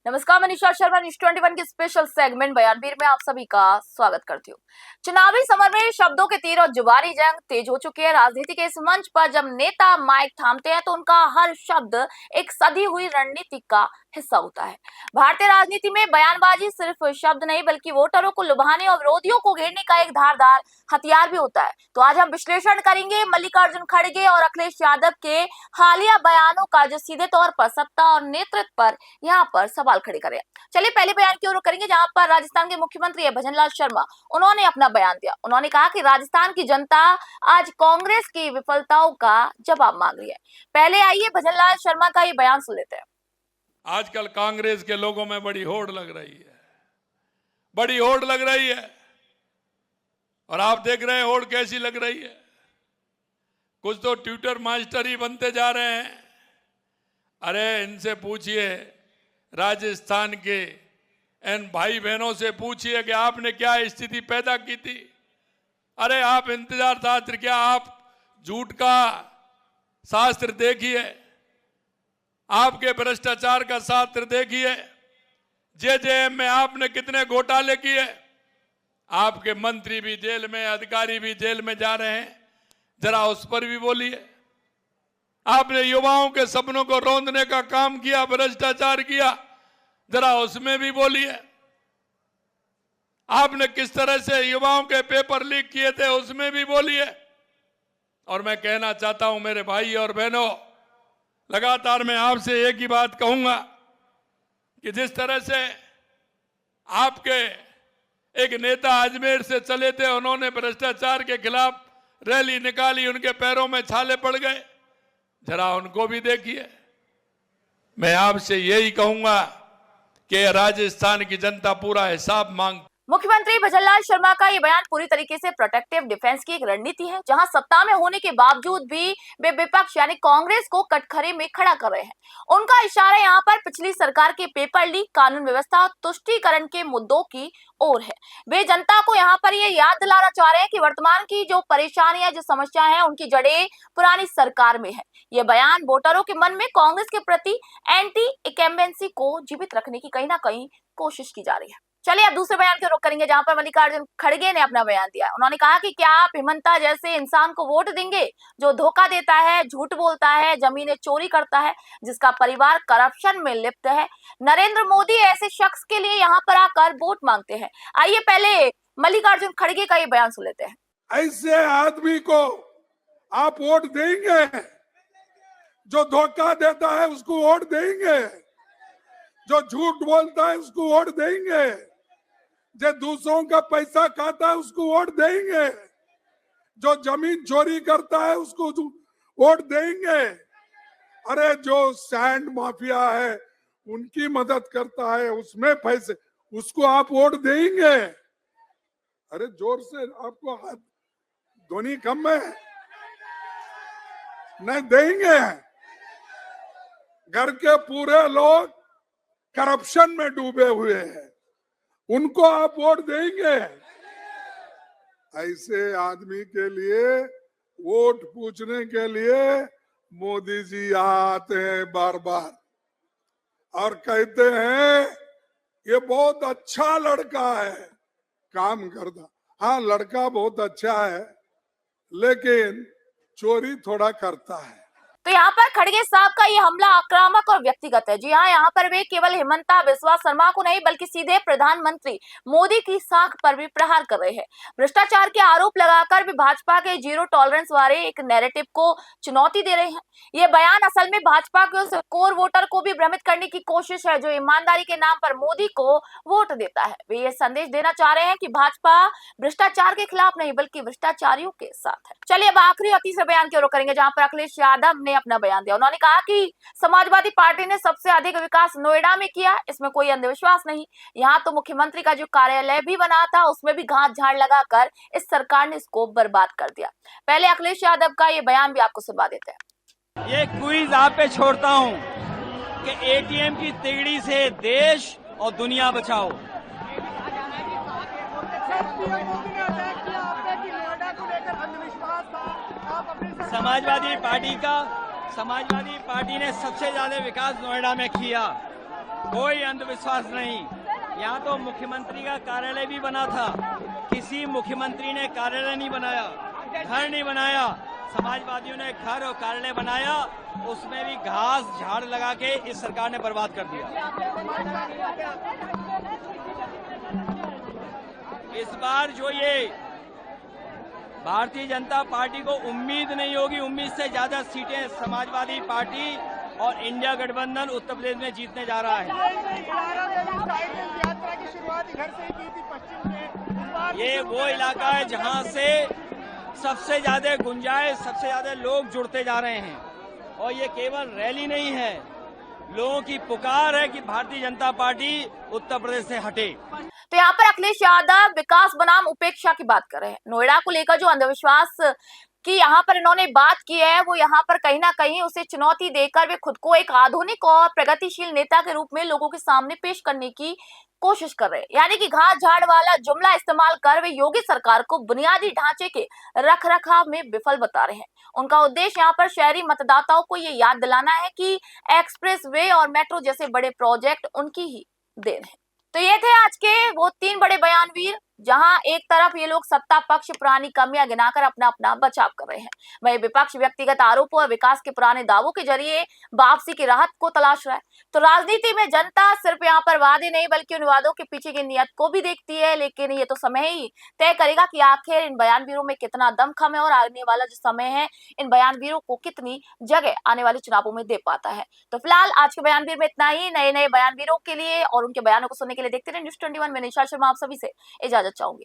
नमस्कार, मैं निशा शर्मा न्यूज 21 के स्पेशल सेगमेंट बयानवीर में आप सभी का स्वागत करती हूँ। चुनावी समर में शब्दों के तीर और जुबानी जंग तेज हो चुकी है। राजनीति के इस मंच पर जब नेता माइक थामते हैं तो उनका हर शब्द एक सधी हुई रणनीति का हिस्सा होता है। भारतीय राजनीति में बयानबाजी सिर्फ शब्द नहीं बल्कि वोटरों को लुभाने और विरोधियों को घेरने का एक धारदार हथियार भी होता है। तो आज हम विश्लेषण करेंगे मल्लिकार्जुन खड़गे और अखिलेश यादव के हालिया बयानों का, जो सीधे तौर पर सत्ता और नेतृत्व पर यहाँ पर सवाल खड़े करे। चलिए पहले बयान की ओर करेंगे, जहां पर राजस्थान के मुख्यमंत्री है भजनलाल शर्मा। उन्होंने अपना बयान दिया। उन्होंने कहा कि राजस्थान की जनता आज कांग्रेस की विफलताओं का जवाब मांग रही है। पहले आइए भजनलाल शर्मा का ये बयान सुन लेते हैं। आजकल कांग्रेस के लोगों में बड़ी होड़ लग रही है, बड़ी होड़ लग रही है। और आप देख रहे हैं होड़ कैसी लग रही है। कुछ तो ट्विटर मास्टर ही बनते जा रहे हैं। अरे इनसे पूछिए, राजस्थान के इन भाई बहनों से पूछिए कि आपने क्या स्थिति पैदा की थी। अरे आप इंतजार शास्त्र, क्या आप झूठ का शास्त्र देखिए, आपके भ्रष्टाचार का शास्त्र देखिए। जेजेएम में आपने कितने घोटाले किए। आपके मंत्री भी जेल में, अधिकारी भी जेल में जा रहे हैं, जरा उस पर भी बोलिए। आपने युवाओं के सपनों को रौंदने का काम किया, भ्रष्टाचार किया, जरा उसमें भी बोलिए। आपने किस तरह से युवाओं के पेपर लीक किए थे, उसमें भी बोलिए। और मैं कहना चाहता हूं मेरे भाई और बहनों, लगातार मैं आपसे एक ही बात कहूंगा कि जिस तरह से आपके एक नेता अजमेर से चले थे, उन्होंने भ्रष्टाचार के खिलाफ रैली निकाली, उनके पैरों में छाले पड़ गए, जरा उनको भी देखिए। मैं आपसे यही कहूंगा कि राजस्थान की जनता पूरा हिसाब मांग। मुख्यमंत्री भजनलाल शर्मा का ये बयान पूरी तरीके से प्रोटेक्टिव डिफेंस की एक रणनीति है, जहां सत्ता में होने के बावजूद भी वे विपक्ष यानी कांग्रेस को कटघरे में खड़ा कर रहे हैं। उनका इशारा यहाँ पर पिछली सरकार के पेपर लीक, कानून व्यवस्था और तुष्टीकरण के मुद्दों की ओर है। वे जनता को यहाँ पर ये याद दिलाना चाह रहे हैं कि वर्तमान की जो परेशानियां, जो समस्या है, उनकी जड़ें पुरानी सरकार में है। ये बयान वोटरों के मन में कांग्रेस के प्रति एंटी इनकम्बेंसी को जीवित रखने की कहीं ना कहीं कोशिश की जा रही है। चलिए अब दूसरे बयान की रुख करेंगे, जहां पर मल्लिकार्जुन खड़गे ने अपना बयान दिया। उन्होंने कहा कि क्या आप हिमंता जैसे इंसान को वोट देंगे जो धोखा देता है, झूठ बोलता है, जमीनें चोरी करता है, जिसका परिवार करप्शन में लिप्त है। नरेंद्र मोदी ऐसे शख्स के लिए यहाँ पर आकर वोट मांगते हैं। आइए पहले मल्लिकार्जुन खड़गे का ये बयान सुन लेते हैं। ऐसे आदमी को आप वोट देंगे? जो धोखा देता है उसको वोट देंगे? जो झूठ बोलता है उसको वोट देंगे? जो दूसरों का पैसा खाता है उसको वोट देंगे? जो जमीन चोरी करता है उसको वोट देंगे? अरे जो सैंड माफिया है उनकी मदद करता है, उसमें पैसे, उसको आप वोट देंगे? अरे जोर से, आपको हाथ ध्वनि कम है, नहीं देंगे। घर के पूरे लोग करप्शन में डूबे हुए हैं, उनको आप वोट देंगे? ऐसे आदमी के लिए वोट पूछने के लिए मोदी जी आते हैं बार बार और कहते हैं ये बहुत अच्छा लड़का है, काम करता। हाँ, लड़का बहुत अच्छा है, लेकिन चोरी थोड़ा करता है। तो यहाँ पर खड़गे साहब का ये हमला आक्रामक और व्यक्तिगत है। जी हाँ, यहाँ पर वे केवल हिमंता बिस्वा शर्मा को नहीं बल्कि सीधे प्रधानमंत्री मोदी की साख पर भी प्रहार कर रहे हैं। भ्रष्टाचार के आरोप लगाकर भी भाजपा के जीरो टॉलरेंस वाले एक नैरेटिव को चुनौती दे रहे हैं। ये बयान असल में भाजपा के उस कोर वोटर को भी भ्रमित करने की कोशिश है जो ईमानदारी के नाम पर मोदी को वोट देता है। वे ये संदेश देना चाह रहे हैं कि भाजपा भ्रष्टाचार के खिलाफ नहीं बल्कि भ्रष्टाचारियों के साथ है। चलिए अब आखिरी और तीसरे बयान की ओर करेंगे, जहां पर अखिलेश यादव ने अपना बयान दिया। उन्होंने कहा कि समाजवादी पार्टी ने सबसे अधिक विकास नोएडा में किया, इसमें कोई अंधविश्वास नहीं। यहाँ तो मुख्यमंत्री का जो कार्यालय भी बना था उसमें भी घास झाड़ लगाकर इस सरकार ने इसको बर्बाद कर दिया। पहले अखिलेश यादव का ये बयान भी आपको सुनवा देते हैं। ये क्विज आप पे छोड़ता हूँ कि एटीएम की तिगड़ी से देश और दुनिया बचाओ। समाजवादी पार्टी ने सबसे ज्यादा विकास नोएडा में किया। कोई अंधविश्वास नहीं। यहाँ तो मुख्यमंत्री का कार्यालय भी बना था, किसी मुख्यमंत्री ने कार्यालय नहीं बनाया, घर नहीं बनाया। समाजवादियों ने घर और कार्यालय बनाया, उसमें भी घास झाड़ लगा के इस सरकार ने बर्बाद कर दिया। इस बार जो ये भारतीय जनता पार्टी को उम्मीद नहीं होगी, उम्मीद से ज्यादा सीटें समाजवादी पार्टी और इंडिया गठबंधन उत्तर प्रदेश में जीतने जा रहा है। यात्रा की शुरुआत घर से ही की थी पश्चिम में। ये वो इलाका है जहां से सबसे ज्यादा गुंजाइश, सबसे ज्यादा लोग जुड़ते जा रहे हैं। और ये केवल रैली नहीं है, लोगों की पुकार है कि भारतीय जनता पार्टी उत्तर प्रदेश से हटे। तो यहाँ पर अखिलेश यादव विकास बनाम उपेक्षा की बात कर रहे हैं। नोएडा को लेकर जो अंधविश्वास की यहाँ पर इन्होंने बात की है, वो यहाँ पर कहीं ना कहीं उसे चुनौती देकर वे खुद को एक आधुनिक और प्रगतिशील नेता के रूप में लोगों के सामने पेश करने की कोशिश कर रहे हैं। यानी कि घास झाड़ वाला जुमला इस्तेमाल कर वे योगी सरकार को बुनियादी ढांचे के रखरखाव में विफल बता रहे हैं। उनका उद्देश्य यहाँ पर शहरी मतदाताओं को ये याद दिलाना है कि एक्सप्रेस वे और मेट्रो जैसे बड़े प्रोजेक्ट उनकी ही देन है। तो ये थे आज के वो 3 बड़े बयानवीर, जहां एक तरफ ये लोग सत्ता पक्ष पुरानी कमियां गिनाकर अपना अपना बचाव कर रहे हैं, वहीं विपक्ष व्यक्तिगत आरोपों और विकास के पुराने दावों के जरिए वापसी की राहत को तलाश रहा है। तो राजनीति में जनता सिर्फ यहाँ पर वादे नहीं बल्कि उन वादों के पीछे की नियत को भी देखती है। लेकिन ये तो समय ही तय करेगा कि आखिर इन बयानवीरों में कितना दमखम है और आने वाला जो समय है इन बयानवीरों को कितनी जगह आने वाले चुनावों में दे पाता है। तो फिलहाल आज के बयानवीर में इतना ही। नए नए बयानवीरों के लिए और उनके बयानों को सुनने के लिए देखते रहे न्यूज़ 21 में निशा शर्मा आप सभी से इजाजत चाहूंगी।